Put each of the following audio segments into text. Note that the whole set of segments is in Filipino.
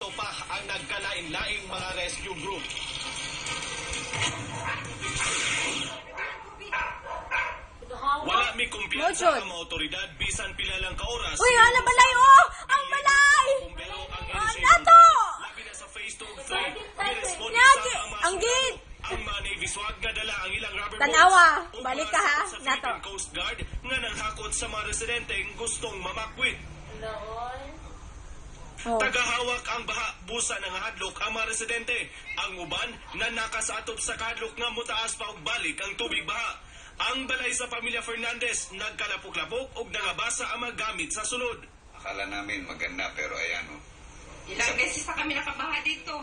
Ito pa ang nagkalain-laing mga rescue group. Wala may kumpiyansa ang mga otoridad bisan pila lang ka oras. Uy, ala balay oh! Ang balay! Kumbero ang Ah, NHA. nato! Labi na sa phase 2 of flight. Niresponde Nyagi! sa mga Ang gate! ang mga Navy SWAT nga dala ang ilang rubber Tanawa! boats. O Balik mga ka, ha? sa Nato. Philippine Coast Guard nga nanghakot sa mga residente ang gustong mamakwit. Oh. Tagahawak ang baha, busa ng hadlok ang mga residente. Ang uban na nakasatop sa kadlok nga mutaas pa og balik ang tubig baha. Ang balay sa pamilya Fernandez nagkalapok-lapok og nangabasa ang mga gamit sa sulod. Akala namin maganda pero ayan o. Ilang beses na kami nakabaha dito.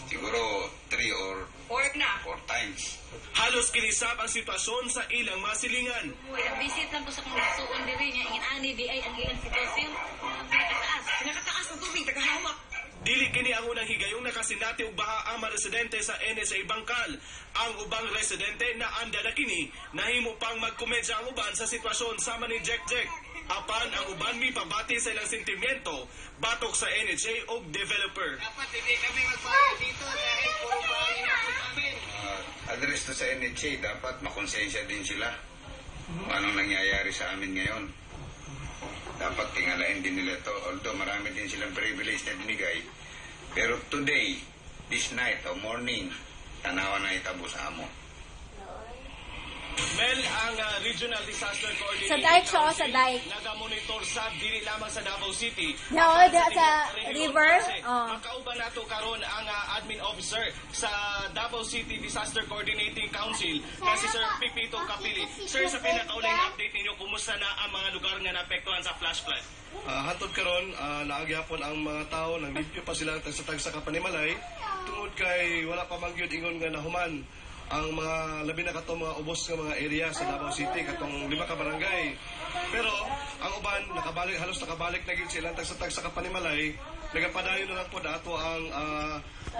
Siguro 3 or Or na. 4 times. Halos kinisap ang sitwasyon sa ilang mga silingan. Visit lang po sa kong nagsuon diri nga ingin ani di ay ang ilang sitwasyon. Pinakataas ng tubig, tagahawak. Dili kini ang unang higayong nakasinati og baha ang mga residente sa NSA Bangkal. Ang ubang residente na anda na kini nahimo pang magkomedya ang uban sa sitwasyon sama ni Jack Jack. Apan ang uban mi pabati sa ilang sentimiento batok sa NHA og developer. Dapat hindi kami magbahay dito dahil puro bahay na po kami. Address to sa NHA, dapat makonsensya din sila kung anong nangyayari sa amin ngayon. Dapat tingalain din nila to. Although marami din silang privilege na binigay. Pero today, this night o morning, tanawa na itabo sa amo. Mel, ang Regional Disaster Coordinating Sa dike siya, Council sa dike. nagamonitor sa dili lamang sa Davao City. Yeah, apan sa tibuok rehiyon river. kasi. Oh. Makauban nato karon ang admin officer sa Davao City Disaster Coordinating Council kasi Sir Pipito Kapili. Sir, sa pinakauling update ninyo, kumusta na ang mga lugar nga naapektuhan sa flash flood? Hantod karon naagyapon ang mga tao, naglimpyo pa sila sa tagsa Kapanimalay tungod kay wala pa mangyud ingon nga nahuman ang mga labi na katong mga ubos nga mga area sa Davao City katong 5 ka barangay. Pero ang uban halos nakabalik na gyud sila tagsa Kapanimalay, nagapadayon na lang po ato ang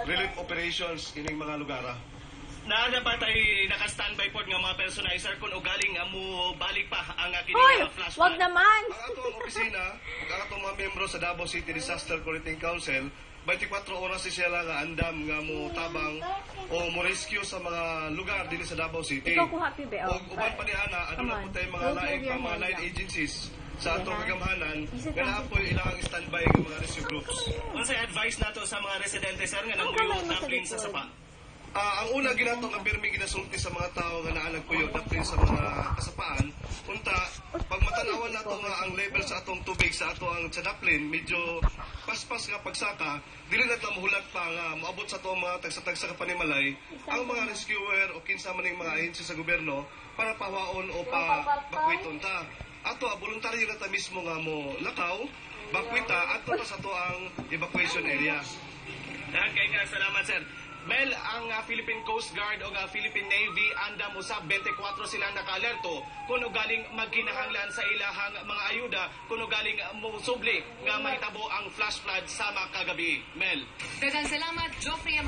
relief operations ining mga lugara. Naana ba tayo naka-standby po nga mga personizer kung ugaling mo balik pa ang kini Hoy! flash Wag flood? naman! Ang atong opisina, ang atong mga miyembro sa Davao City Disaster Coordinating Council, 24 oras sila nga andam nga mo tabang o mo rescue sa mga lugar dinhi sa Davao City. Ikaw ko happy be. O uban pa ni ana, ano Come na on. po tayo mga Don't laing move your mga hand line down. agencies sa atong kagamhanan Is it nga naa po ilang standby ng mga rescue groups. Unsay advice nato sa mga residente sir nga Ang nanguyo kamay mo sa daplin sa likod. sapa? Ang una ginato nga pirmi ginasulti sa mga tao nga naa nagpuyo daplin sa mga kasapaan, unta pag matanawan nato nga ang level sa atong tubig sa ato ang sa daplin medyo paspas nga pagsaka, dili na ta mahulat pa nga moabot sa atong mga tagsa Kapanimalay ang mga rescuer o kinsa man ning mga ahensya sa gobyerno para pahawaon o pa bakwiton ta. Ato voluntaryo na ta mismo nga mo lakaw, bakwita adto ta sa ato ang evacuation area. Kay nga salamat sir. Mel, ang Philippine Coast Guard o Philippine Navy andam usab 24 sila naka-alerto kung galing magkinahanglan sa ilahang mga ayuda kung galing musubli nga mahitabo ang flash flood sa mga kagabi. Mel. Daghang salamat, Joffrey.